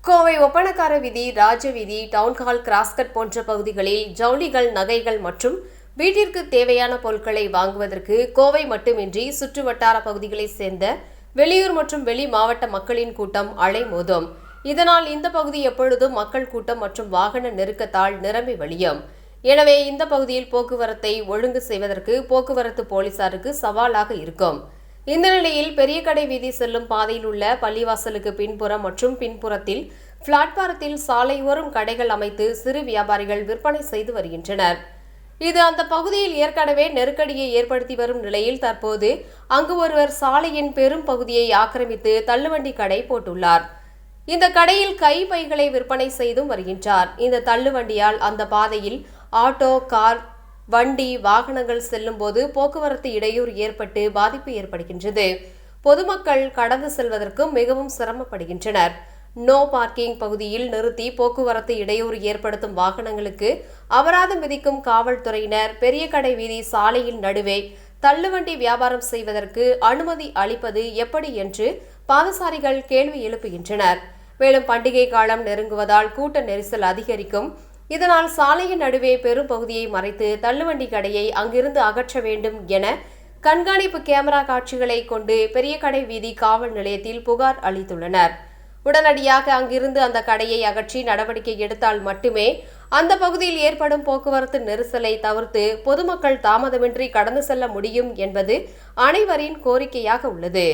கோவை ஒப்பணக்கார வீதி, ராஜ வீதி, town hall, cross cut போன்ற பகுதிகளில் ஜவுளிகள், நகைகள் மற்றும் வீட்டிற்கு தேவையான பொருட்களை வாங்குவதற்கு கோவை மட்டுமின்றி சுற்று வட்டார பகுதிகளைச் சேர்ந்த வெளியூர் மற்றும் வெளி மாவட்ட மக்களின் கூட்டம் அலைமோதும். இதனால் இந்த பகுதி எப்பொழுதும் மக்கள் கூட்டம் மற்றும் வாகன நெருக்கத்தால் நிரம்பி வழியும். எனவே இந்த பகுதியில் போக்குவரத்தை ஒழுங்கு செய்வதற்கு போக்குவரத்து போலீசாருக்கு சவாலாக இருக்கும். இந்த நிலையில் பெரிய கடை வீதி செல்லும் பாதையில் உள்ள பள்ளிவாசலுக்கு பின்புறம் மற்றும் பின்புறத்தில் பிளாட்பாரத்தில் சாலையோரம் கடைகள் அமைத்து சிறு வியாபாரிகள் விற்பனை செய்து வருகின்றனர். இது அந்த பகுதியில் ஏற்கனவே நெருக்கடியை ஏற்படுத்தி வரும் நிலையில் தற்போது அங்கு ஒருவர் சாலையின் பெரும் பகுதியை ஆக்கிரமித்து தள்ளுவண்டி கடை போட்டுள்ளார். இந்த கடையில் கை பைகளை விற்பனை செய்தும் வருகின்றார். இந்த தள்ளுவண்டியால் அந்த பாதையில் ஆட்டோ, கார், வண்டி, வாகனங்கள் செல்லும் போது போக்குவரத்து இடையூறு ஏற்பட்டு பாதிப்பு ஏற்படுகின்றது. பொதுமக்கள் கடந்து செல்வதற்கும் மிகவும் சிரமப்படுகின்றனர். நோ பார்க்கிங் பகுதியில் நிறுத்தி போக்குவரத்து இடையூறு ஏற்படுத்தும் வாகனங்களுக்கு அபராதம் விதிக்கும் காவல்துறையினர் பெரிய கடை வீதி சாலையில் நடுவே தள்ளுவண்டி வியாபாரம் செய்வதற்கு அனுமதி அளிப்பது எப்படி என்று பாதசாரிகள் கேள்வி எழுப்புகின்றனர். மேலும் பண்டிகை காலம் நெருங்குவதால் கூட்ட நெரிசல் அதிகரிக்கும். இதனால் சாலையின் நடுவே பெரும் பகுதியை மறைத்து தள்ளுவண்டி கடையை அங்கிருந்து அகற்ற வேண்டும் என கண்காணிப்பு கேமரா காட்சிகளை கொண்டு பெரிய கடை வீதி காவல் நிலையத்தில் புகார் அளித்துள்ளனர். உடனடியாக அங்கிருந்து அந்த கடையை அகற்றி நடவடிக்கை எடுத்தால் மட்டுமே அந்த பகுதியில் ஏற்படும் போக்குவரத்து நெரிசலை தவிர்த்து பொதுமக்கள் தாமதமின்றி கடந்து செல்ல முடியும் என்பது அனைவரின் கோரிக்கையாக உள்ளது.